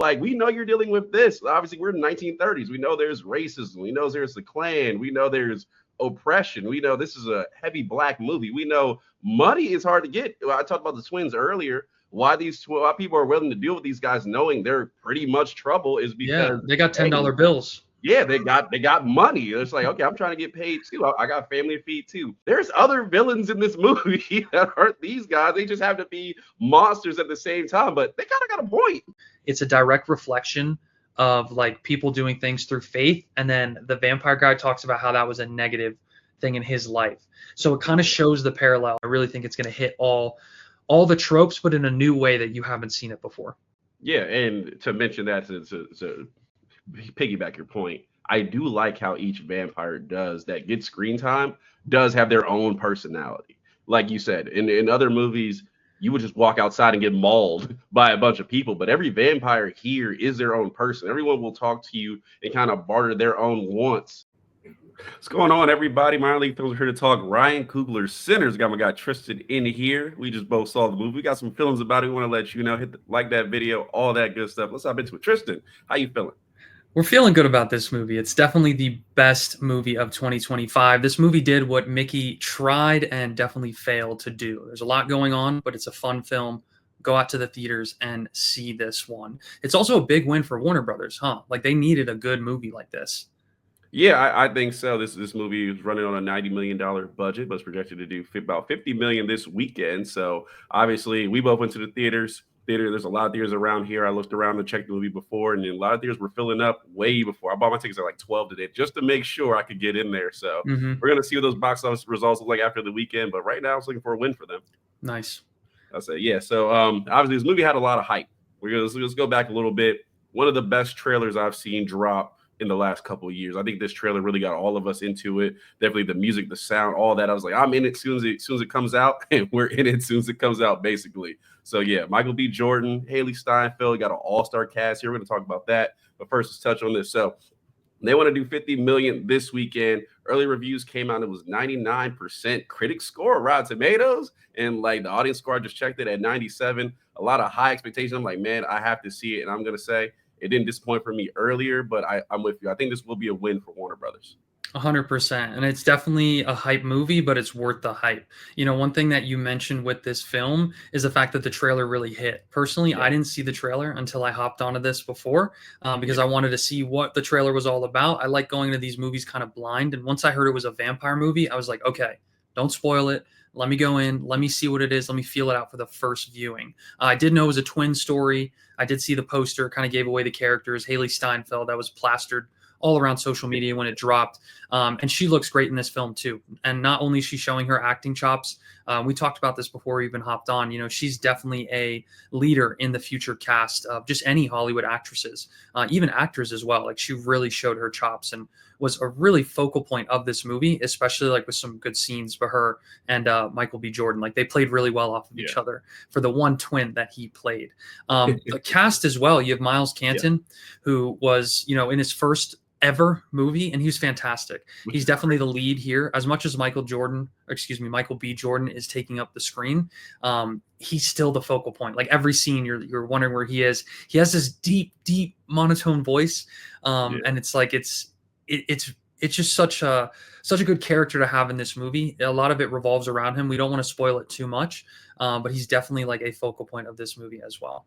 Like, we know you're dealing with this. Obviously, we're in the 1930s. We know there's racism. We know there's the Klan. We know there's oppression. We know this is a heavy black movie. We know money is hard to get. I talked about the twins earlier. Why people are willing to deal with these guys knowing they're pretty much trouble is Yeah, because, they got hey, $10 bills. yeah, they got money. It's like, okay, I'm trying to get paid too. I got family to feed too. There's other villains in this movie that aren't these guys. They just have to be monsters at the same time, but they kind of got a point. It's a direct reflection of like people doing things through faith, and then the vampire guy talks about how that was a negative thing in his life. So it kind of shows the parallel. I really think it's going to hit all the tropes, but in a new way that you haven't seen it before. Yeah, and to mention that to piggyback your point, I do like how each vampire does that gets screen time does have their own personality. Like you said, in other movies, you would just walk outside and get mauled by a bunch of people, but every vampire here is their own person. Everyone will talk to you and kind of barter their own wants. What's going on, everybody? Minor League Films are here to talk Ryan Coogler's Sinners. Got my guy Tristan in here. We just both saw the movie. We got some feelings about it. We want to let you know. Like that video, all that good stuff. Let's hop into it. Tristan, how you feeling? We're feeling good about this movie. It's definitely the best movie of 2025. This movie did what Mickey tried and definitely failed to do. There's a lot going on, but it's a fun film. Go out to the theaters and see this one. It's also a big win for Warner Brothers, huh? Like, they needed a good movie like this. Yeah, I think so. This movie is running on a $90 million budget, but it's projected to do about 50 million this weekend. So obviously, we both went to the theaters. There's a lot of theaters around here. I looked around and checked the movie before, and a lot of theaters were filling up way before. I bought my tickets at like 12 today just to make sure I could get in there. So Mm-hmm. we're gonna see what those box office results look like after the weekend. But right now, I was looking for a win for them. Nice. I say, yeah. So obviously, this movie had a lot of hype. Let's go back a little bit. One of the best trailers I've seen drop in the last couple of years. I think this trailer really got all of us into it. Definitely the music, the sound, all that. I was like, I'm in it as soon as it comes out, and we're in it as soon as it comes out, basically. So yeah, Michael B. Jordan, Haley Steinfeld, got an all-star cast here. We're going to talk about that. But first, let's touch on this. So they want to do 50 million this weekend. Early reviews came out. It was 99% critic score, Rotten Tomatoes, and like the audience score, I just checked it at 97. A lot of high expectations. I'm like, man, I have to see it, and I'm going to say, it didn't disappoint for me earlier, but I'm with you. I think this will be a win for Warner Brothers. 100%. And it's definitely a hype movie, but it's worth the hype. You know, one thing that you mentioned with this film is the fact that the trailer really hit. Personally, I didn't see the trailer until I hopped onto this before because I wanted to see what the trailer was all about. I like going to these movies kind of blind. And once I heard it was a vampire movie, I was like, okay, don't spoil it. Let me go in. Let me see what it is. Let me feel it out for the first viewing. I did know it was a twin story. I did see the poster, kind of gave away the characters. Haley Steinfeld, that was plastered all around social media when it dropped. And she looks great in this film too. And not only is she showing her acting chops, we talked about this before we even hopped on. You know, she's definitely a leader in the future cast of just any Hollywood actresses, even actors as well. Like, she really showed her chops and was a really focal point of this movie, especially like with some good scenes for her and Michael B. Jordan. Like, they played really well off of each other for the one twin that he played. The cast as well. You have Miles Canton, who was, you know, in his first ever movie, and he was fantastic. He's definitely the lead here. As much as Michael B. Jordan is taking up the screen, he's still the focal point. Like, every scene you're wondering where he is. He has this deep monotone voice, and it's like it's just such a good character to have in this movie. A lot of it revolves around him. We don't want to spoil it too much, but he's definitely like a focal point of this movie as well.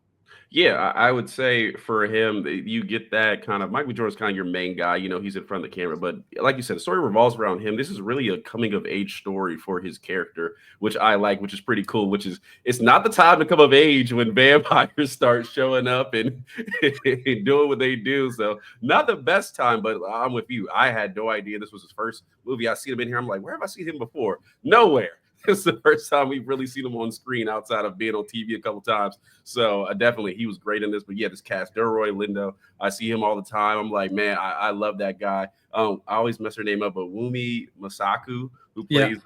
Yeah, I would say for him, you get that kind of Michael Jordan's kind of your main guy. You know, he's in front of the camera, but like you said, the story revolves around him. This is really a coming of age story for his character, which I like, which is pretty cool. Which is, it's not the time to come of age when vampires start showing up and doing what they do. So not the best time, but I'm with you. I had no idea this was his first movie. I seen him in here. I'm like, where have I seen him before? Nowhere. It's the first time we've really seen him on screen outside of being on TV a couple times. So definitely he was great in this. But yeah, this cast, Delroy Lindo, I see him all the time. I'm like, man, I love that guy. I always mess her name up, but Wumi Masaku, who plays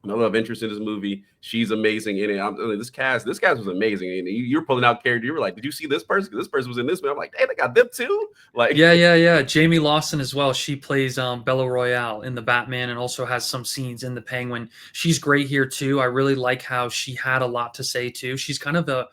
no love interest in this movie. She's amazing in it. This cast was amazing. And you're pulling out character. You were like, did you see this person? Because this person was in this movie. I'm like, hey, they got them too. Like, yeah. Jamie Lawson as well. She plays Bella Royale in the Batman and also has some scenes in the Penguin. She's great here too. I really like how she had a lot to say too. She's kind of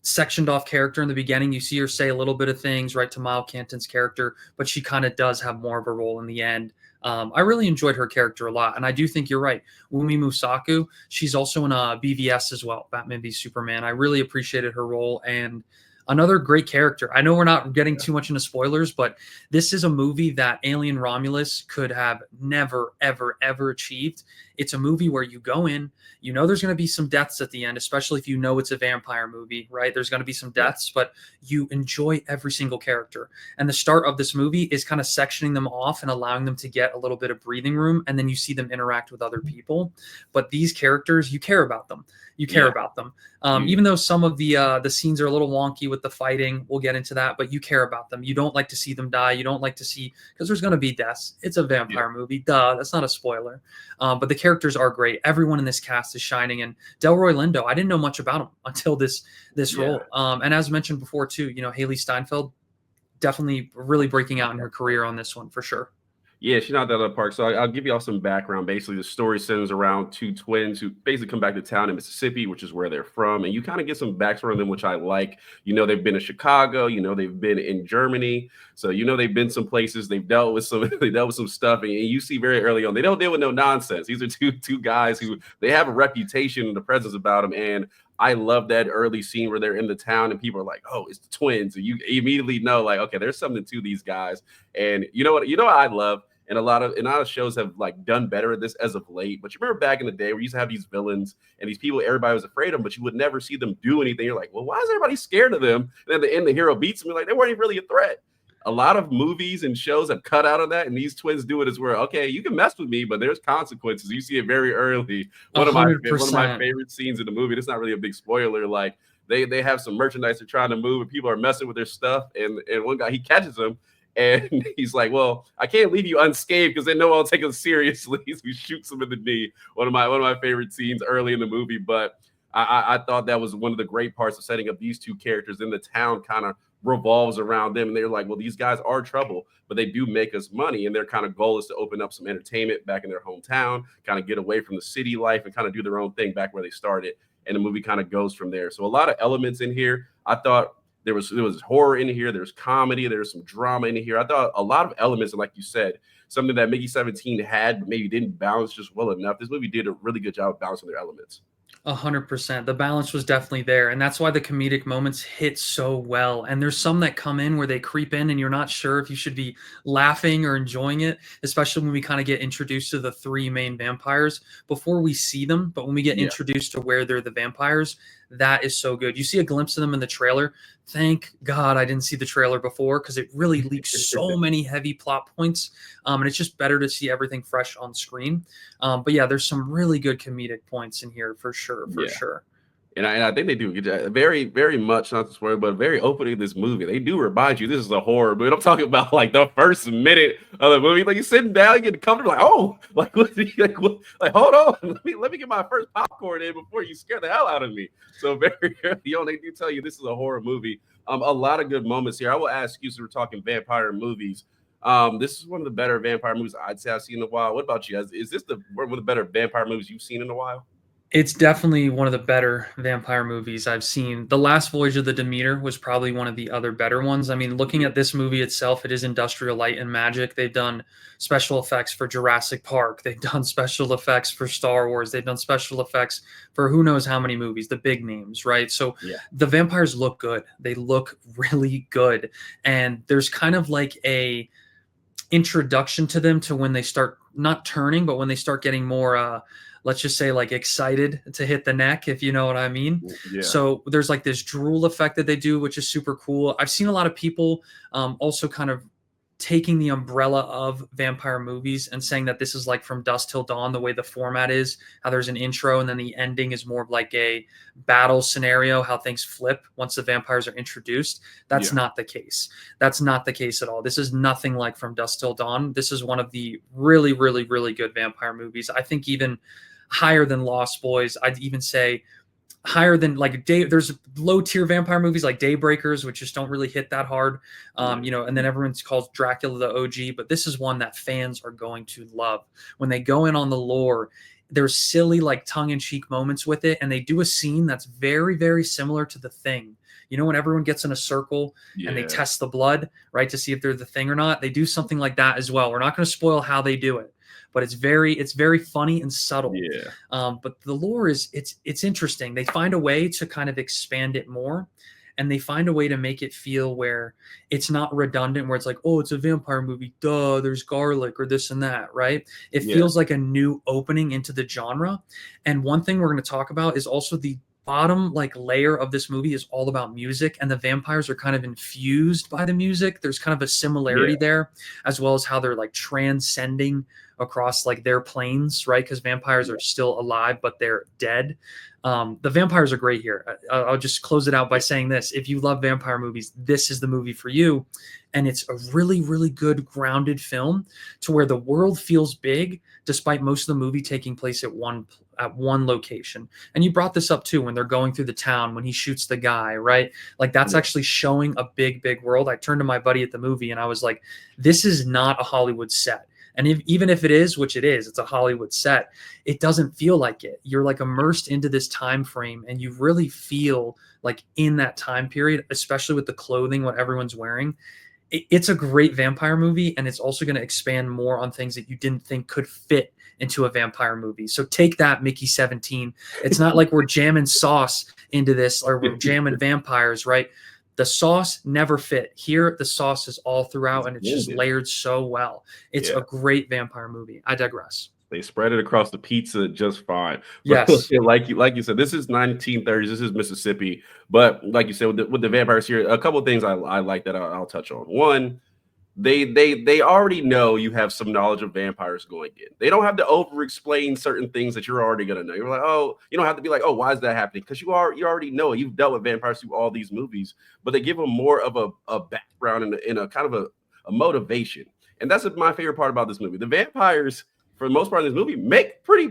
sectioned off character in the beginning. You see her say a little bit of things right to Miles Canton's character, but she kind of does have more of a role in the end. I really enjoyed her character a lot, and I do think you're right. Wumi Musaku, she's also in BVS as well, Batman v Superman. I really appreciated her role, and another great character. I know we're not getting too much into spoilers, but this is a movie that Alien Romulus could have never, ever, ever achieved. It's a movie where you go in, you know there's going to be some deaths at the end, especially if you know it's a vampire movie, right? There's going to be some deaths, but you enjoy every single character. And the start of this movie is kind of sectioning them off and allowing them to get a little bit of breathing room, and then you see them interact with other people. But these characters, you care about them. You care about them. Even though some of the scenes are a little wonky with the fighting, we'll get into that, but you care about them. You don't like to see them die. You don't like to see, because there's going to be deaths. It's a vampire movie. Duh, that's not a spoiler. But the characters are great. Everyone in this cast is shining. And Delroy Lindo, I didn't know much about him until this role. And as mentioned before too, you know, Haley Steinfeld, definitely really breaking out in her career on this one for sure. Yeah, she knocked that out of the park. So I'll give you all some background. Basically, the story centers around two twins who basically come back to town in Mississippi, which is where they're from. And you kind of get some backstory on them, which I like. You know, they've been in Chicago. You know, they've been in Germany. So you know they've been some places. They've dealt with some. They dealt with some stuff, and you see very early on they don't deal with no nonsense. These are two guys who they have a reputation and a presence about them. And I love that early scene where they're in the town and people are like, "Oh, it's the twins," and you immediately know, like, okay, there's something to these guys. And you know what? You know what I love. And a lot of shows have like done better at this as of late. But you remember back in the day where you used to have these villains and these people everybody was afraid of, but you would never see them do anything. You're like, well, why is everybody scared of them? And at the end, the hero beats them. You're like, they weren't even really a threat. A lot of movies and shows have cut out of that, and these twins do it as well. Okay, you can mess with me, but there's consequences. You see it very early. One of my favorite scenes in the movie. It's not really a big spoiler. Like they have some merchandise they're trying to move, and people are messing with their stuff. And one guy, he catches them. And he's like, well, I can't leave you unscathed because they know I'll take him seriously. So he shoots him in the knee. One of my favorite scenes early in the movie. But I thought that was one of the great parts of setting up these two characters. Then the town kind of revolves around them. And they're like, well, these guys are trouble, but they do make us money. And their kind of goal is to open up some entertainment back in their hometown, kind of get away from the city life and kind of do their own thing back where they started. And the movie kind of goes from there. So a lot of elements in here. I thought there was horror in here. There's comedy. There's some drama in here. I thought a lot of elements, and like you said, something that Mickey 17 had, but maybe didn't balance just well enough. This movie did a really good job of balancing their elements. 100%. The balance was definitely there. And that's why the comedic moments hit so well. And there's some that come in where they creep in and you're not sure if you should be laughing or enjoying it, especially when we kind of get introduced to the three main vampires before we see them. But when we get introduced to where they're the vampires, that is so good. You see a glimpse of them in the trailer. Thank God I didn't see the trailer before because it really leaks so many heavy plot points. And it's just better to see everything fresh on screen. But yeah, there's some really good comedic points in here for sure. For sure. And I think they do a good job. Very, very much, not to spoil, but very opening this movie. They do remind you this is a horror movie. I'm talking about like the first minute of the movie. Like you're sitting down, you get comfortable, like, oh, like hold on. Let me get my first popcorn in before you scare the hell out of me. So very early on, they do tell you this is a horror movie. A lot of good moments here. I will ask you, so we're talking vampire movies. This is one of the better vampire movies I'd say I've seen in a while. What about you guys? Is this one of the better vampire movies you've seen in a while? It's definitely one of the better vampire movies I've seen. The Last Voyage of the Demeter was probably one of the other better ones. I mean, looking at this movie itself, it is industrial light and magic. They've done special effects for Jurassic Park. They've done special effects for Star Wars. They've done special effects for who knows how many movies, the big names, right? So the vampires look good. They look really good. And there's kind of like a introduction to them to when they start not turning, but when they start getting more let's just say like excited to hit the neck, if you know what I mean. So there's like this drool effect that they do, which is super cool. I've seen a lot of people also kind of taking the umbrella of vampire movies and saying that this is like From Dusk Till Dawn, the way the format is, how there's an intro and then the ending is more of like a battle scenario, how things flip once the vampires are introduced. That's not the case. That's not the case at all. This is nothing like From Dusk Till Dawn. This is one of the really, really, really good vampire movies. I think even higher than Lost Boys. I'd even say higher than like there's low tier vampire movies like Daybreakers, which just don't really hit that hard. You know, and then everyone's called Dracula the OG, but this is one that fans are going to love. When they go in on the lore, there's silly like tongue-in-cheek moments with it, and they do a scene that's very, very similar to The Thing, You know, when everyone gets in a circle and they Yeah. test the blood, right, to see if they're the thing or not. They do something like that as well. We're not going to spoil how they do it, but it's very funny and subtle. Yeah. But the lore is it's interesting. They find a way to kind of expand it more, and they find a way to make it feel where it's not redundant, where it's like, oh, it's a vampire movie, duh, there's garlic or this and that, right? It Yeah. feels like a new opening into the genre. And one thing we're going to talk about is also the bottom like layer of this movie is all about music, and the vampires are kind of infused by the music. There's kind of a similarity Yeah. there, as well as how they're like transcending across like their planes, right? Because vampires are still alive, but they're dead. The vampires are great here. I'll just close it out by saying this: if you love vampire movies, this is the movie for you. And it's a really, really good grounded film to where the world feels big, despite most of the movie taking place at one location. And you brought this up too when they're going through the town when he shoots the guy, right? Like that's actually showing a big, big world. I turned to my buddy at the movie and I was like, this is not a Hollywood set. And even if it is, which it is, it's a Hollywood set, it doesn't feel like it. You're like immersed into this time frame and you really feel like in that time period, especially with the clothing, what everyone's wearing. It's a great vampire movie, and it's also going to expand more on things that you didn't think could fit into a vampire movie. So take that, Mickey 17. It's not like we're jamming sauce into this or we're jamming vampires, right? The sauce never fit. Here, the sauce is all throughout, and it's just layered so well. It's a great vampire movie. I digress. They spread it across the pizza just fine. But Yes. like you said, this is 1930s. This is Mississippi. But like you said, with the vampires here, a couple of things I like that I'll touch on. One, they already know you have some knowledge of vampires going in. They don't have to over explain certain things that you're already gonna know. You're like, oh, you don't have to be like, oh, why is that happening? Because you already know it. You've dealt with vampires through all these movies, but they give them more of a background and in a kind of a motivation. And that's my favorite part about this movie. The vampires, for the most part of this movie, make pretty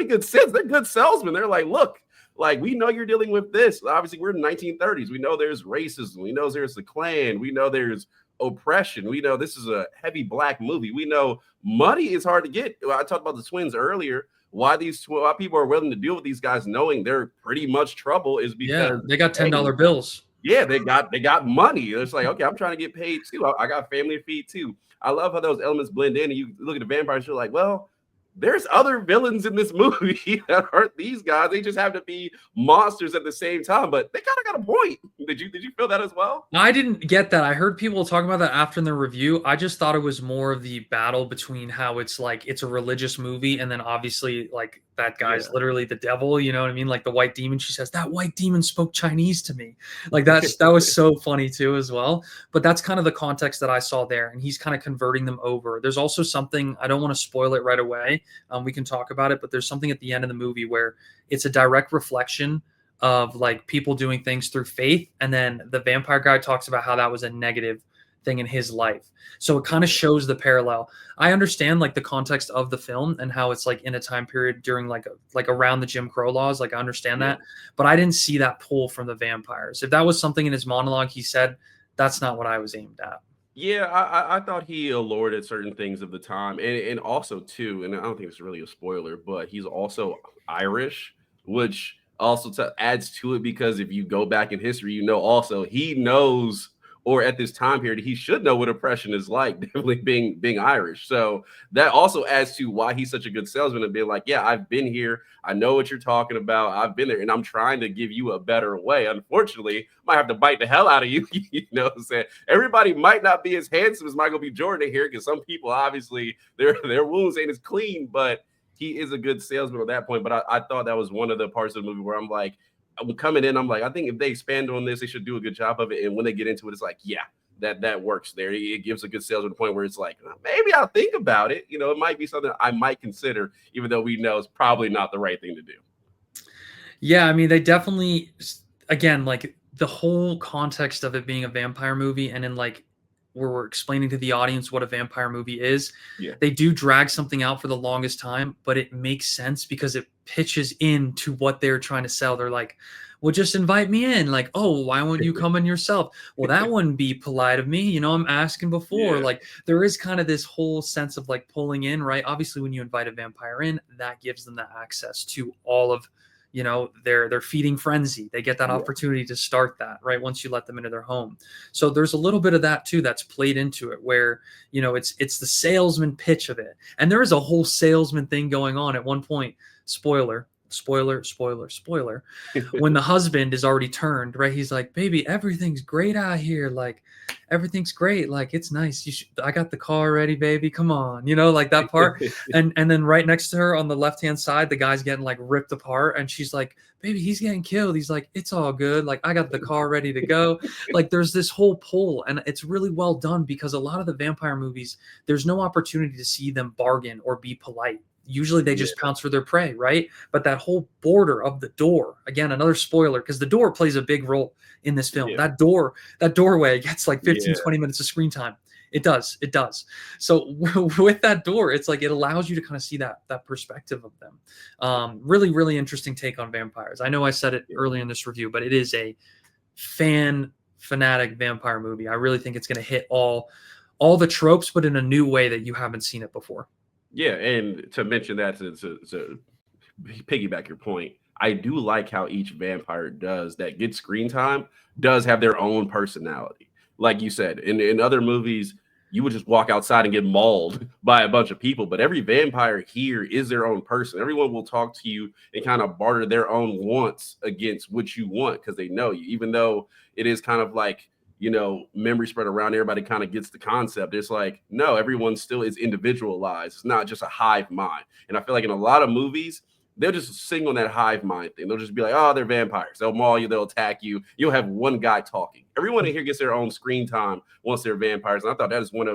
good sense. They're good salesmen. They're like, look, like we know you're dealing with this. Obviously, we're in the 1930s. We know there's racism. We know there's the Klan. We know there's oppression. We know this is a heavy black movie. We know money is hard to get. I talked about the twins earlier. Why people are willing to deal with these guys knowing they're pretty much trouble is because they got $10 bills. Yeah, they got money. It's like, okay, I'm trying to get paid too. I got family to feed too. I love how those elements blend in, and you look at the vampires, you're like, well, there's other villains in this movie that aren't these guys. They just have to be monsters at the same time, but they kind of got a point. Did you feel that as well? I didn't get that. I heard people talk about that after in the review. I just thought it was more of the battle between how it's like it's a religious movie, and then obviously like that guy's literally the devil, you know what I mean? Like the white demon, she says, that white demon spoke Chinese to me. Like that was so funny too as well. But that's kind of the context that I saw there. And he's kind of converting them over. There's also something, I don't want to spoil it right away. We can talk about it, but there's something at the end of the movie where it's a direct reflection of like people doing things through faith. And then the vampire guy talks about how that was a negative thing in his life. So it kind of shows the parallel. I understand like the context of the film and how it's like in a time period during like around the Jim Crow laws. Like I understand that, but I didn't see that pull from the vampires. If that was something in his monologue, he said, that's not what I was aimed at. Yeah, I thought he allured at certain things of the time, and also too, and I don't think it's really a spoiler, but he's also Irish, which also adds to it because if you go back in history, you know also he knows, or at this time period, he should know what oppression is like, definitely being Irish. So that also adds to why he's such a good salesman and being like, yeah, I've been here. I know what you're talking about. I've been there and I'm trying to give you a better way. Unfortunately, I might have to bite the hell out of you. You know what I'm saying? Everybody might not be as handsome as Michael B. Jordan here because some people, obviously, their wounds ain't as clean, but he is a good salesman at that point. But I thought that was one of the parts of the movie where I'm like, I'm coming in, I'm like, I think if they expand on this, they should do a good job of it. And when they get into it, it's like, yeah, that works there. It gives a good sales to the point where it's like, maybe I'll think about it. You know, it might be something I might consider, even though we know it's probably not the right thing to do. Yeah, I mean, they definitely, again, like the whole context of it being a vampire movie and in like where we're explaining to the audience what a vampire movie is, they do drag something out for the longest time, but it makes sense because it pitches into what they're trying to sell. They're like, well, just invite me in. Like, oh, why won't you come in yourself? Well, that wouldn't be polite of me. You know, I'm asking before. Like, there is kind of this whole sense of like pulling in, right? Obviously, when you invite a vampire in, that gives them the access to all of they're feeding frenzy. They get that Yeah. opportunity to start that right once you let them into their home. So there's a little bit of that too that's played into it, where it's the salesman pitch of it, and there is a whole salesman thing going on at one point. Spoiler, spoiler, spoiler, spoiler. When the husband is already turned, right? He's like, "Baby, everything's great out here. Like, everything's great. Like, it's nice. I got the car ready, baby. Come on." Like that part. And then right next to her on the left hand side, the guy's getting like ripped apart, and she's like, "Baby, he's getting killed." He's like, "It's all good. Like, I got the car ready to go." Like, there's this whole pull, and it's really well done, because a lot of the vampire movies, there's no opportunity to see them bargain or be polite. Usually they just pounce for their prey, right? But that whole border of the door, again, another spoiler, because the door plays a big role in this film. Yeah. That doorway gets like 15, Yeah. 20 minutes of screen time. It does. So with that door, it's like it allows you to kind of see that perspective of them. Really, really interesting take on vampires. I know I said it earlier in this review, but it is a fanatic vampire movie. I really think it's going to hit all the tropes, but in a new way that you haven't seen it before. Yeah, and to mention that, to piggyback your point, I do like how each vampire that gets screen time does have their own personality. Like you said, in other movies, you would just walk outside and get mauled by a bunch of people, but every vampire here is their own person. Everyone will talk to you and kind of barter their own wants against what you want, because they know you, even though it is kind of like, memory spread around, everybody kind of gets the concept. It's like, no, everyone still is individualized. It's not just a hive mind. And I feel like in a lot of movies, they'll just sing on that hive mind thing. They'll just be like, "Oh, they're vampires. They'll maul you. They'll attack you." You'll have one guy talking. Everyone in here gets their own screen time once they're vampires. And I thought that's one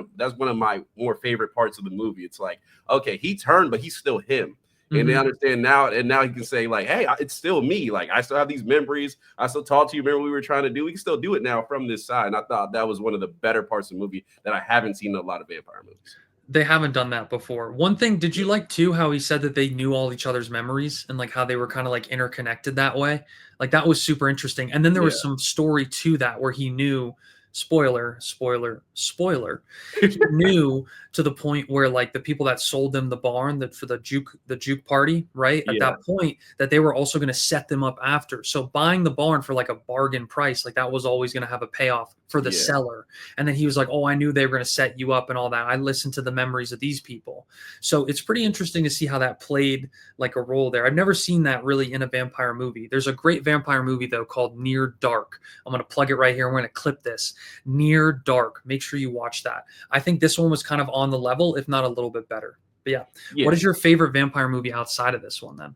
of my more favorite parts of the movie. It's like, okay, he turned, but he's still him. And they understand now, and now he can say like, "Hey, it's still me. Like, I still have these memories. I still talk to you. Remember what we were trying to do? We can still do it now from this side." And I thought that was one of the better parts of the movie that I haven't seen in a lot of vampire movies. They haven't done that before. One thing, did you like too how he said that they knew all each other's memories, and like how they were kind of like interconnected that way? Like, that was super interesting. And then there was some story to that where he knew, spoiler, spoiler, spoiler. He knew to the point where like the people that sold them the barn that for the juke party, right? At that point, that they were also going to set them up after. So buying the barn for like a bargain price, like that was always going to have a payoff for the seller. And then he was like, "Oh, I knew they were going to set you up and all that. I listened to the memories of these people." So it's pretty interesting to see how that played like a role there. I've never seen that really in a vampire movie. There's a great vampire movie though called Near Dark. I'm going to plug it right here. I'm going to clip this. Near Dark. Make sure you watch that. I think this one was kind of on the level, if not a little bit better. But yeah. What is your favorite vampire movie outside of this one then?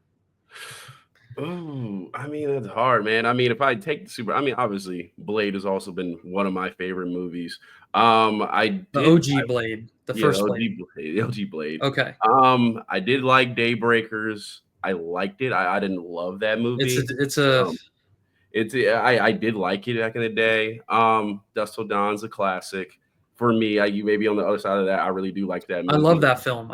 Oh, I mean, that's hard, man. I mean, if I take obviously Blade has also been one of my favorite movies. The OG Blade, the first Blade. The OG Blade. Okay. I did like Daybreakers. I liked it. I didn't love that movie. I did like it back in the day. Dusk Till Dawn's a classic. For me, you maybe on the other side of that, I really do like that movie. I love that film,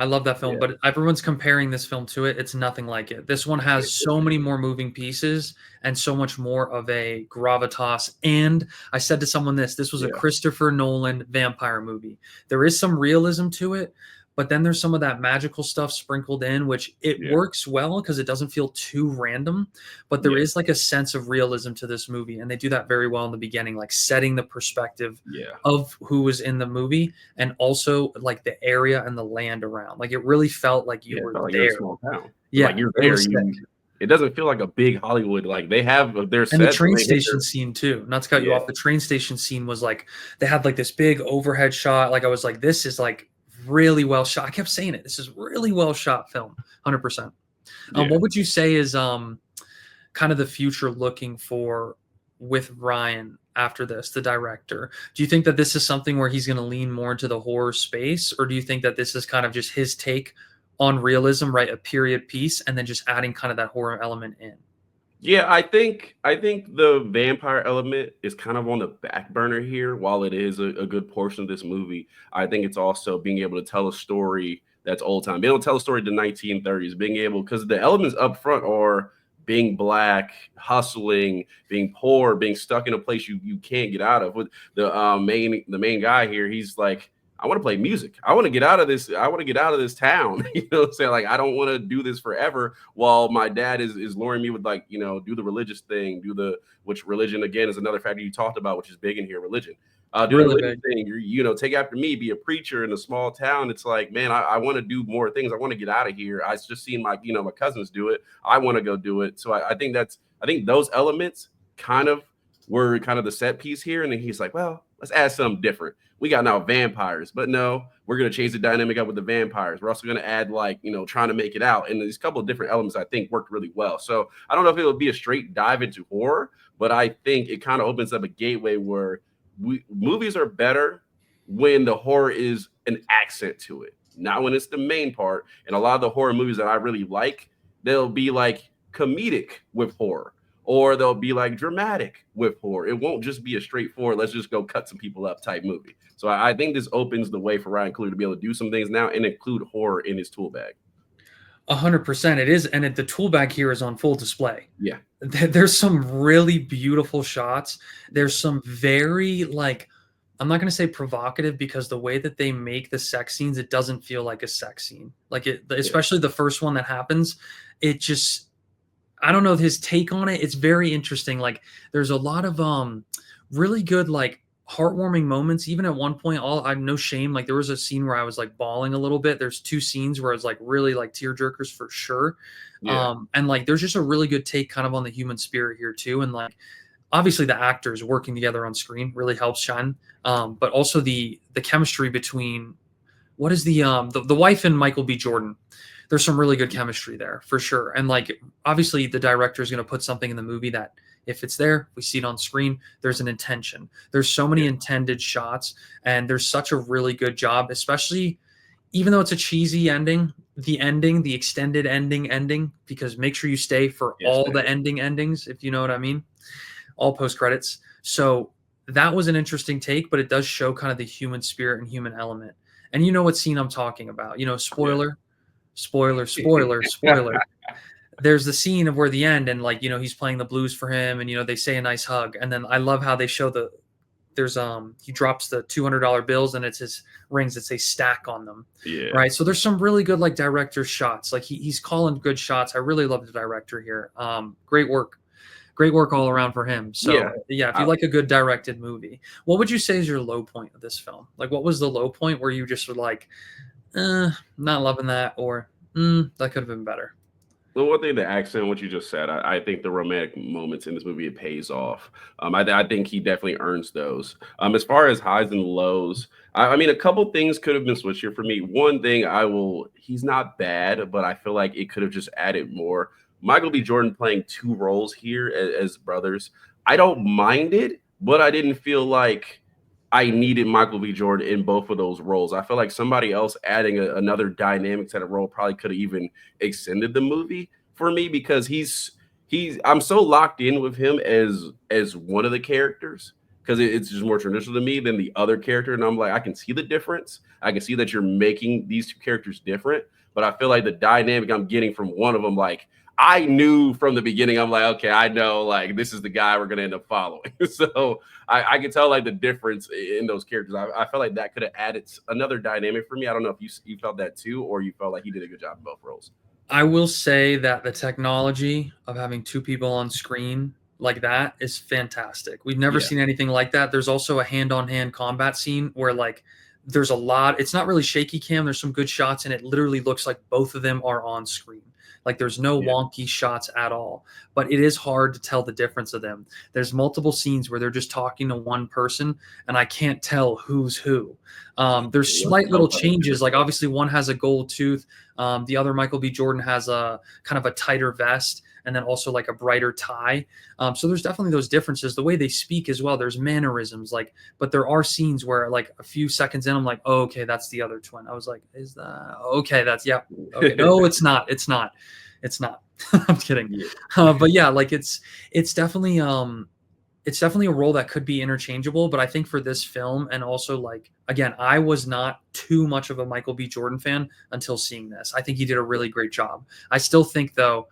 but everyone's comparing this film to it. It's nothing like it. This one has so many more moving pieces and so much more of a gravitas. And I said to someone this was a Christopher Nolan vampire movie. There is some realism to it, but then there's some of that magical stuff sprinkled in, which it works well because it doesn't feel too random, but there is like a sense of realism to this movie. And they do that very well in the beginning, like setting the perspective of who was in the movie and also like the area and the land around. Like it really felt like you were there. You're a small town. Yeah. Like you're there. It doesn't feel like a big Hollywood. Like they have their and the train station scene too. Not to cut you off. The train station scene was like, they had like this big overhead shot. Like I was like, this is like really well shot. I kept saying it. This is really well shot film, 100%. What would you say is kind of the future looking for with Ryan after this, the director? Do you think that this is something where he's going to lean more into the horror space, or do you think that this is kind of just his take on realism, right? A period piece, and then just adding kind of that horror element in? Yeah, I think the vampire element is kind of on the back burner here. While it is a good portion of this movie, I think it's also being able to tell a story that's old time, being able to tell a story of the 1930s, being able, because the elements up front are being black, hustling, being poor, being stuck in a place you can't get out of. With the main guy here, he's like, I want to play music. I want to get out of this. I want to get out of this town. You know what I'm saying? Like, I don't want to do this forever while my dad is luring me with, like, you know, do the religious thing, which religion again is another factor you talked about, which is big in here, religion. Do the Really religious big. thing, you know, take after me, be a preacher in a small town. It's like, man, I want to do more things. I want to get out of here. I just seen my, you know, my cousins do it. I want to go do it. So I think those elements kind of were kind of the set piece here. And then he's like, well, let's add something different. We got now vampires, but no, we're going to change the dynamic up with the vampires. We're also going to add, like, you know, trying to make it out. And these couple of different elements I think worked really well. So I don't know if it would be a straight dive into horror, but I think it kind of opens up a gateway where movies are better when the horror is an accent to it, not when it's the main part. And a lot of the horror movies that I really like, they'll be like comedic with horror, or they'll be like dramatic with horror. It won't just be a straightforward, let's just go cut some people up type movie. So I think this opens the way for Ryan Coogler to be able to do some things now and include horror in his tool bag. 100% it is, and the tool bag here is on full display. Yeah. There's some really beautiful shots. There's some very, like, I'm not going to say provocative, because the way that they make the sex scenes, it doesn't feel like a sex scene. Like, especially the first one that happens, it just, I don't know, his take on it. It's very interesting. Like, there's a lot of really good, like, heartwarming moments. Even at one point, I'm no shame. Like, there was a scene where I was like bawling a little bit. There's two scenes where I was like really like tear jerkers for sure. Yeah. And like, there's just a really good take kind of on the human spirit here too. And like, obviously the actors working together on screen really helps shine. But also the chemistry between, what is the wife and Michael B. Jordan. There's some really good chemistry there for sure. And like, obviously the director is going to put something in the movie that if it's there, we see it on screen, there's an intention. There's so many intended shots, and there's such a really good job, especially even though it's a cheesy ending, the extended ending, because make sure you stay for all the endings, if you know what I mean, all post credits. So that was an interesting take, but it does show kind of the human spirit and human element. And you know what scene I'm talking about, you know, spoiler. There's the scene of where the end, and like, you know, he's playing the blues for him, and, you know, they say a nice hug. And then I love how they show he drops the $200 bills, and it's his rings that say stack on them. Yeah. Right. So there's some really good, like, director shots. Like, he's calling good shots. I really love the director here. Great work all around for him. So yeah, if you like a good directed movie, what would you say is your low point of this film? Like, what was the low point where you just were like, not loving that, or that could have been better? Well, one thing, the accent, what you just said, I think the romantic moments in this movie, it pays off. I think he definitely earns those. As far as highs and lows, I mean, a couple things could have been switched here for me. One thing, he's not bad, but I feel like it could have just added more. Michael B. Jordan playing two roles here as brothers. I don't mind it, but I didn't feel like I needed Michael B. Jordan in both of those roles. I feel like somebody else adding another dynamic to the role probably could have even extended the movie for me, because I'm so locked in with him as one of the characters, because it's just more traditional to me than the other character. And I'm like, I can see the difference. I can see that you're making these two characters different, but I feel like the dynamic I'm getting from one of them, like, I knew from the beginning, I'm like, okay, I know, like, this is the guy we're going to end up following. So I can tell, like, the difference in those characters. I felt like that could have added another dynamic for me. I don't know if you felt that too, or you felt like he did a good job in both roles. I will say that the technology of having two people on screen like that is fantastic. We've never seen anything like that. There's also a hand-on-hand combat scene where, like, there's a lot. It's not really shaky cam. There's some good shots, and it literally looks like both of them are on screen. Like, there's no wonky shots at all, but it is hard to tell the difference of them. There's multiple scenes where they're just talking to one person, and I can't tell who's who. There's slight little changes. Like, obviously one has a gold tooth. The other, Michael B. Jordan, has a kind of a tighter vest, and then also like a brighter tie. So there's definitely those differences. The way they speak as well, there's mannerisms, like, but there are scenes where, like, a few seconds in, I'm like, oh, okay, that's the other twin. I was like, is that okay? That's okay. No, it's not. I'm kidding. But yeah, like, it's definitely a role that could be interchangeable. But I think for this film, and also, like, again, I was not too much of a Michael B. Jordan fan until seeing this. I think he did a really great job. I still think, though,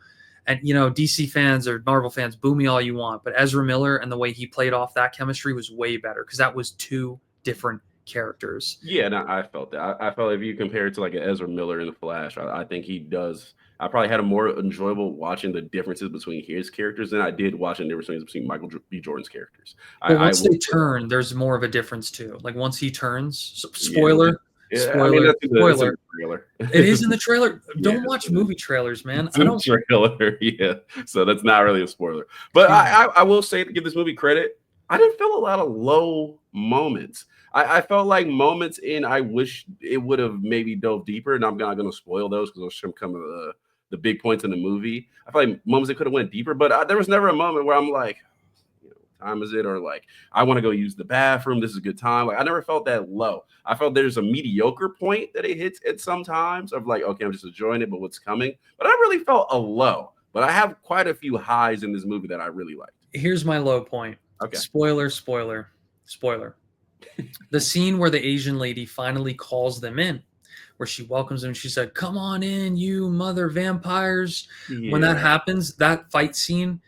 and, you know, DC fans or Marvel fans, boo me all you want, but Ezra Miller and the way he played off that chemistry was way better, because that was two different characters. Yeah, and I felt that. I felt if you compare it to like an Ezra Miller in the Flash, I think he does. I probably had a more enjoyable watching the differences between his characters than I did watching the differences between B. Jordan's characters. Well, I once will they say that. turn, there's more of a difference too. Like once he turns, Yeah, which is spoiler, yeah. I mean, that's in spoiler. the trailer. It is in the trailer. Yeah, Don't watch movie trailers, man. it's I in the don't. trailer. Yeah, so that's not really a spoiler. But Yeah. I will say to give this movie credit, I didn't feel a lot of low moments. I felt like moments in I wish it would have maybe dove deeper, and I'm not going to spoil those because those should come of the big points in the movie. I feel like moments that could have went deeper, but there was never a moment where I'm like, time is it, or like I want to go use the bathroom. This is a good time. Like I never felt that low. I felt there's a mediocre point that it hits at some times of like, okay, I'm just enjoying it, but what's coming? But I really felt a low. But I have quite a few highs in this movie that I really liked. Here's my low point. Okay. Spoiler, spoiler, spoiler. The scene where the Asian lady finally calls them in, where she welcomes them. She said, "Come on in, you mother vampires." Yeah. When that happens, that fight scene,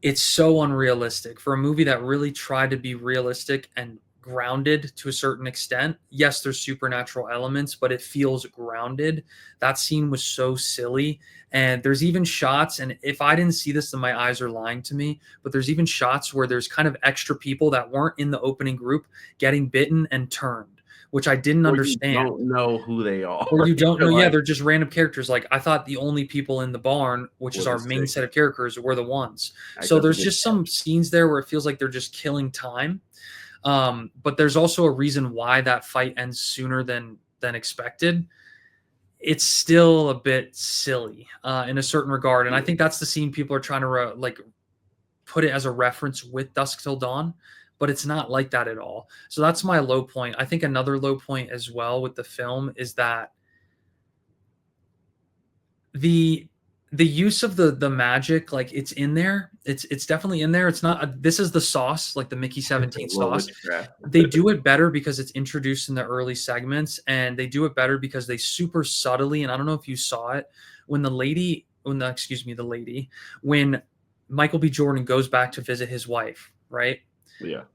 it's so unrealistic for a movie that really tried to be realistic and grounded to a certain extent. Yes, there's supernatural elements, but it feels grounded. That scene was so silly. And there's even shots, and if I didn't see this, then my eyes are lying to me, but there's even shots where there's kind of extra people that weren't in the opening group getting bitten and turned, which I didn't understand. You don't know who they are. Or you don't know, Like, yeah, they're just random characters. Like I thought the only people in the barn, which is were our the main six. set of characters, were the ones. So Except there's for just some scenes there where it feels like they're just killing time. But there's also a reason why that fight ends sooner than expected. It's still a bit silly in a certain regard, and I think that's the scene people are trying to like put it as a reference with Dusk Till Dawn, but it's not like that at all. So that's my low point. I think another low point as well with the film is that the use of the magic, like it's in there, it's definitely in there. It's not this is the sauce, like the Mickey 17 sauce. They do it better because it's introduced in the early segments, and they do it better because they super subtly, and I don't know if you saw it, when the lady when Michael B. Jordan goes back to visit his wife, right? Yeah.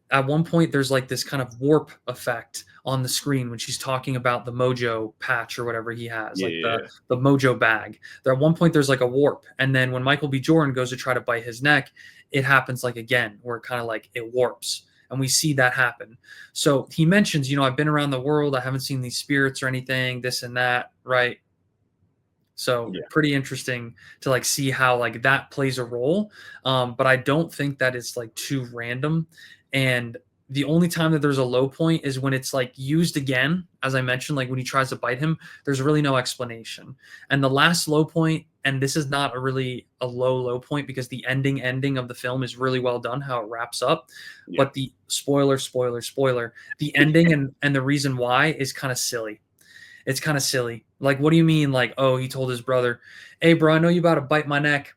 At one point there's like this kind of warp effect on the screen when she's talking about the mojo patch or whatever he has, the mojo bag. There at one point there's like a warp, and then when Michael B. Jordan goes to try to bite his neck, it happens like again where it kind of like it warps, and we see that happen. So he mentions, I've been around the world, I haven't seen these spirits or anything, this and that, right? So pretty interesting to like see how like that plays a role. But I don't think that it's like too random. And the only time that there's a low point is when it's like used again, as I mentioned, like when he tries to bite him, there's really no explanation. And the last low point, and this is not a low point because the ending of the film is really well done, how it wraps up. Yeah. But the spoiler, the ending and the reason why is kind of silly. It's kind of silly. Like, what do you mean? Like, oh, he told his brother, "Hey, bro, I know you about to bite my neck."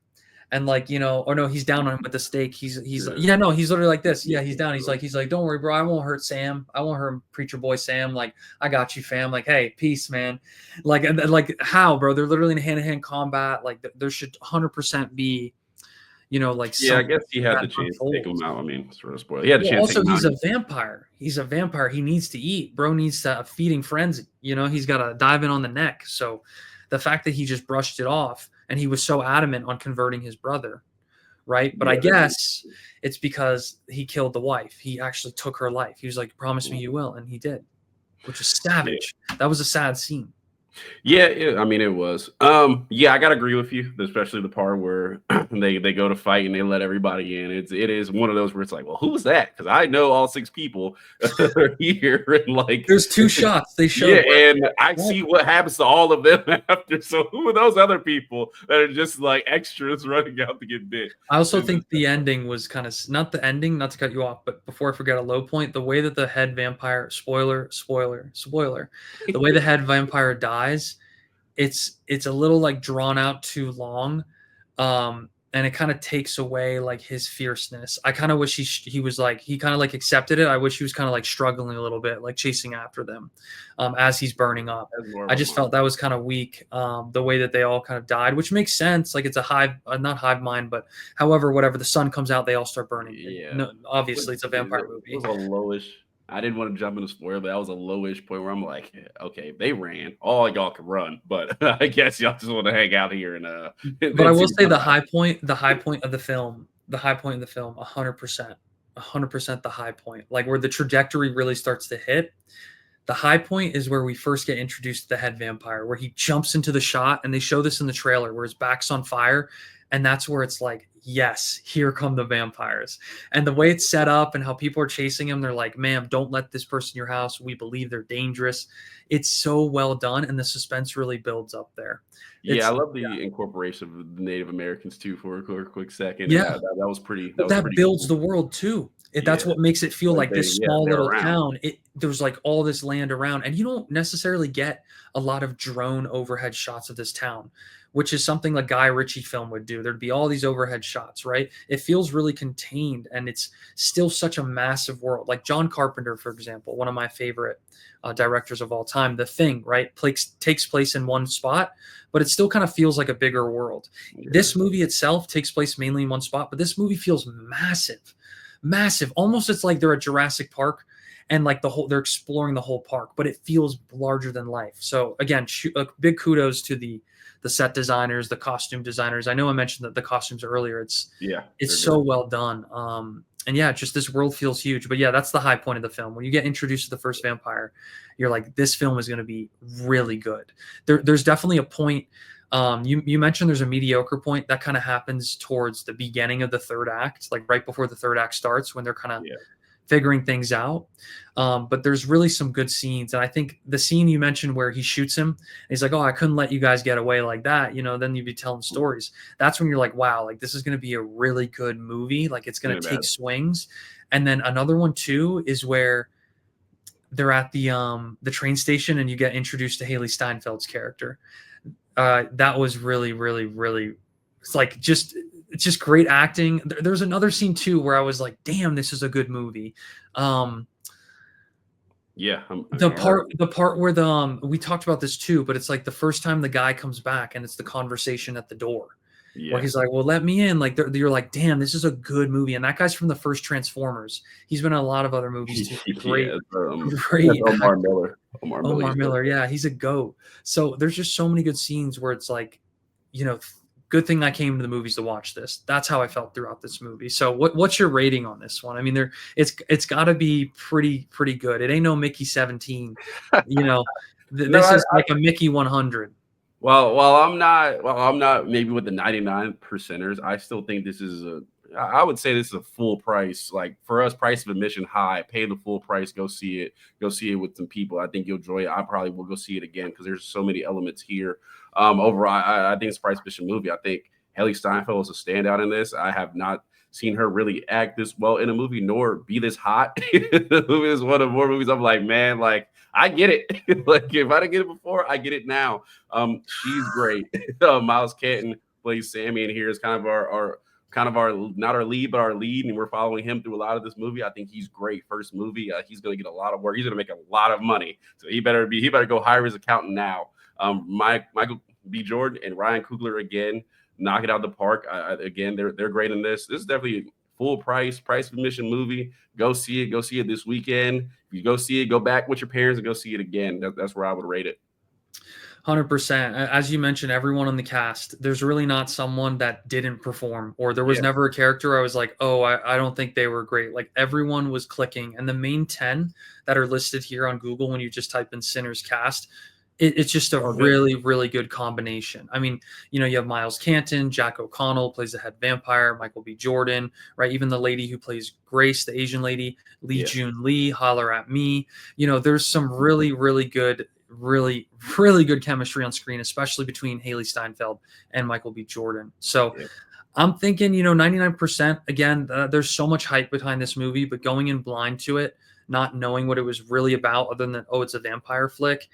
And like, or no, he's down on him with the stake. He's no, he's literally like this. Yeah, he's down. He's like, "Don't worry, bro. I won't hurt Sam. I won't hurt preacher boy Sam. Like, I got you, fam. Like, hey, peace, man." Like, and like, how, bro? They're literally in hand-to-hand combat. Like, there should 100% be, like, I guess he had the chance to take him out. I mean, sort of spoiler. He had a chance. Also, he's a vampire. He's a vampire. He needs to eat. Bro needs a feeding frenzy. He's got to dive in on the neck. So, the fact that he just brushed it off. And he was so adamant on converting his brother, right? But I guess it's because he killed the wife. He actually took her life. He was like, "Promise me you will," and he did, which is savage. Yeah. That was a sad scene. Yeah, I mean, it was. I gotta agree with you, especially the part where they go to fight and they let everybody in. It is one of those where it's like, well, who's that? Because I know all 6 people here, and like, there's 2 shots they show. Yeah, and I see what happens to all of them after. So who are those other people that are just like extras running out to get bit? I also think the ending was kind of not the ending, not to cut you off, but before I forget a low point, the way that the head vampire spoiler, the way the head vampire dies, it's a little like drawn out too long, and it kind of takes away like his fierceness. I kind of wish he was like, he kind of like accepted it. I wish he was kind of like struggling a little bit, like chasing after them as he's burning up. I just felt that was kind of weak, the way that they all kind of died, which makes sense. Like it's a not hive mind, but however, whatever, the sun comes out, they all start burning. Yeah, No, obviously it's a vampire movie. It was a lowish. I didn't want to jump in the spoiler, but that was a lowish point where I'm like, "Yeah, okay, they ran. All y'all can run, but I guess y'all just want to hang out here and But I and see will what say y'all got." the high point of the film, 100%, 100% the high point, like where the trajectory really starts to hit. The high point is where we first get introduced to the head vampire, where he jumps into the shot, and they show this in the trailer where his back's on fire, and that's where it's like, yes, here come the vampires. And the way it's set up and how people are chasing him, they're like, "Ma'am, don't let this person in your house. We believe they're dangerous." It's so well done, and the suspense really builds up there. Yeah, I It's love the incorporation of the Native Americans too for a quick second, and yeah, that was pretty but that builds cool. the world too. That's Yeah, what makes it feel like like this yeah, small they're little around. town. There's like all this land around, and you don't necessarily get a lot of drone overhead shots of this town, which is something like Guy Ritchie film would do. There'd be all these overhead shots, right? It feels really contained, and it's still such a massive world. Like John Carpenter, for example, one of my favorite directors of all time. The Thing, right, takes place in one spot, but it still kind of feels like a bigger world. Yeah. This movie itself takes place mainly in one spot, but this movie feels massive, massive. Almost it's like they're at Jurassic Park and like they're exploring the whole park, but it feels larger than life. So again, big kudos to the set designers, the costume designers. I know I mentioned that the costumes earlier. Yeah, It's they're so great. well done. And yeah, just this world feels huge. But yeah, that's the high point of the film. When you get introduced to the first vampire, you're like, this film is going to be really good. There's definitely a point. You mentioned there's a mediocre point that kind of happens towards the beginning of the third act, like right before the third act starts, when they're kind of Yeah. figuring things out. But there's really some good scenes. And I think the scene you mentioned where he shoots him, and he's like, "Oh, I couldn't let you guys get away like that." Then you'd be telling stories. That's when you're like, wow, like this is going to be a really good movie. Like it's going Yeah, to take man. swings. And then another one too is where they're at the train station and you get introduced to Haley Steinfeld's character. That was really, really, really, it's like just great acting. There's another scene too where I was like, damn, this is a good movie. Um, Yeah, the all right. part where we talked about this too, but it's like the first time the guy comes back and it's the conversation at the door where Yeah. he's like, "Well, let me in." Like you're like, "Damn, this is a good movie." And that guy's from the first Transformers. He's been in a lot of other movies too. Yeah, Great, that's great Omar actor. Miller. Omar Miller, Omar he's really Miller, good. yeah, he's a goat. So there's just so many good scenes where it's like, you know, good thing I came to the movies to watch this. That's how I felt throughout this movie. So what's your rating on this one? I mean, it's got to be pretty good. It ain't no Mickey 17. You know, No, this is like a Mickey 100. while I'm not maybe with the 99 percenters, I still think this is I would say this is a full price. Like for us, price of admission high, pay the full price, go see it with some people. I think you'll enjoy it. I probably will go see it again because there's so many elements here. Overall, I think it's a price of admission movie. I think Haley Steinfeld is a standout in this. I have not seen her really act this well in a movie, nor be this hot. The movie is one of the more movies I'm like, man, like I get it. Like if I didn't get it before, I get it now. She's great. Miles Canton plays Sammy, and here is kind of our not our lead, but our lead, and we're following him through a lot of this movie. I think he's great. First movie, he's going to get a lot of work. He's going to make a lot of money, so he better go hire his accountant now. Michael B. Jordan and Ryan Coogler again knock it out the park. Again, they're great in this. This is definitely full price admission movie. Go see it. Go see it this weekend. If you go see it, go back with your parents and go see it again. That's where I would rate it. 100%. As you mentioned, everyone on the cast, there's really not someone that didn't perform, or there was Yeah. never a character I was like, oh, I don't think they were great. Like everyone was clicking. And the main 10 that are listed here on Google, when you just type in Sinners cast, it's just a Oh, good. really, really good combination. I mean, you have Miles Canton, Jack O'Connell plays the head vampire, Michael B. Jordan, right? Even the lady who plays Grace, the Asian lady, Lee Yeah. Jun Lee, Holler at Me. There's some really, really good, really, really good chemistry on screen, especially between Haley Steinfeld and Michael B. Jordan. So Yeah. I'm thinking, 99%. Again, there's so much hype behind this movie, but going in blind to it, not knowing what it was really about, other than, oh, it's a vampire flick.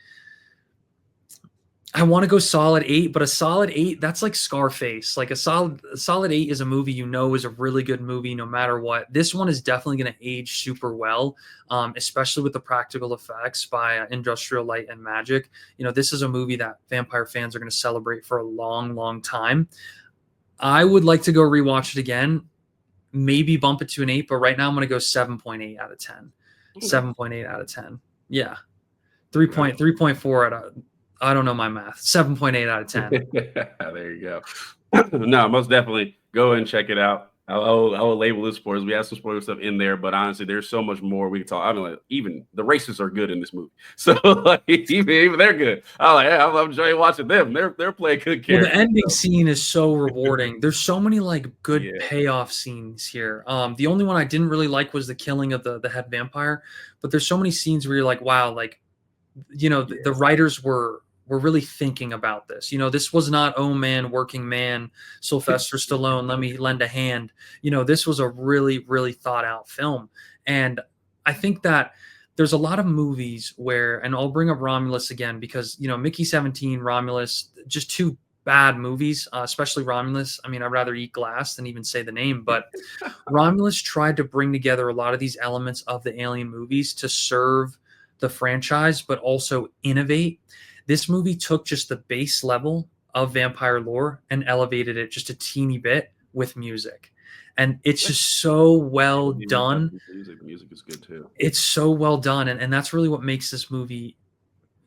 I want to go solid 8, but a solid 8, that's like Scarface. Like a solid 8 is a movie is a really good movie no matter what. This one is definitely going to age super well, especially with the practical effects by Industrial Light and Magic. This is a movie that vampire fans are going to celebrate for a long, long time. I would like to go rewatch it again, maybe bump it to an 8, but right now I'm going to go 7.8 out of 10. Okay. 7.8 out of 10. Yeah. 3.4 out of, I don't know my math. 7.8 out of 10. There you go. No, most definitely go and check it out. I will label this spoilers. We have some spoiler stuff in there, but honestly, there's so much more we can talk. I mean, like, even the racists are good in this movie, so like, even they're good. I'm like, yeah, I'm enjoying watching them. They're playing good Well, the characters. ending So. scene is so rewarding. There's so many like good Yeah, payoff scenes here. The only one I didn't really like was the killing of the head vampire, but there's so many scenes where you're like, wow, like the yeah, writers were really thinking about this. This was not, oh man, working man, Sylvester Stallone, let me lend a hand. This was a really, really thought out film. And I think that there's a lot of movies where, and I'll bring up Romulus again because, Mickey 17, Romulus, just two bad movies, especially Romulus. I mean, I'd rather eat glass than even say the name, but Romulus tried to bring together a lot of these elements of the Alien movies to serve the franchise, but also innovate. This movie took just the base level of vampire lore and elevated it just a teeny bit with music. And it's just so I well didn't even touch done. the music. The music is good too. It's so well done. And that's really what makes this movie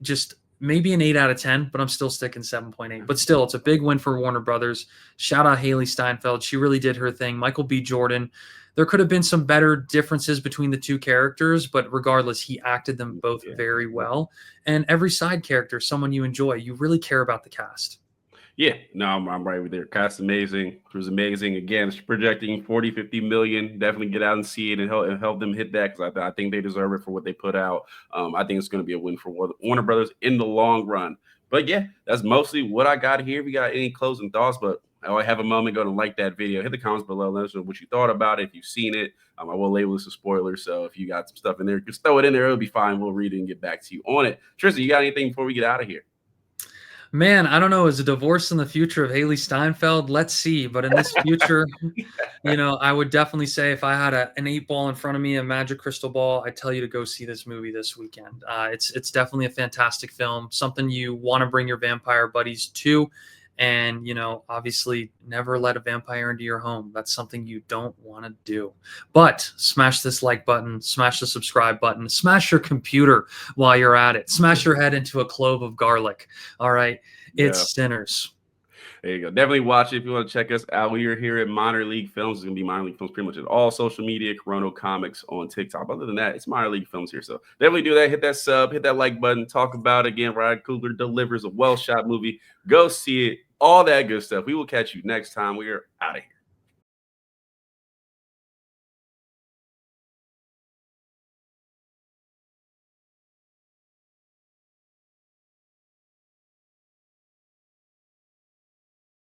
just maybe an 8 out of 10, but I'm still sticking 7.8. But still, it's a big win for Warner Brothers. Shout out Haley Steinfeld. She really did her thing. Michael B. Jordan. There could have been some better differences between the two characters, but regardless, he acted them both Yeah. very well. And every side character, someone you enjoy, you really care about the cast. Yeah, no, I'm right with there. Cast amazing. It was amazing. Again, it's projecting 40, 50 million. Definitely get out and see it and help them hit that because I think they deserve it for what they put out. I think it's going to be a win for Warner Brothers in the long run. But yeah, that's mostly what I got here. If you got any closing thoughts, but I have a moment, go and like that video. Hit the comments below. Let us know what you thought about it. If you've seen it, I will label this a spoiler. So if you got some stuff in there, just throw it in there. It'll be fine. We'll read it and get back to you on it. Tristan, you got anything before we get out of here? Man, I don't know. Is a divorce in the future of Haley Steinfeld? Let's see. But in this future, I would definitely say if I had an 8 ball in front of me, a magic crystal ball, I'd tell you to go see this movie this weekend. It's definitely a fantastic film, something you want to bring your vampire buddies to. And, obviously never let a vampire into your home. That's something you don't want to do. But smash this like button, smash the subscribe button, smash your computer while you're at it, smash your head into a clove of garlic. All right. Yeah. It's Sinners. There you go. Definitely watch it if you want to check us out. We are here at Minor League Films. It's going to be Minor League Films pretty much at all social media, Corona Comics on TikTok. Other than that, it's Minor League Films here. So definitely do that. Hit that sub, hit that like button, talk about it again. Ryan Coogler delivers a well shot movie. Go see it. All that good stuff. We will catch you next time. We are out of here.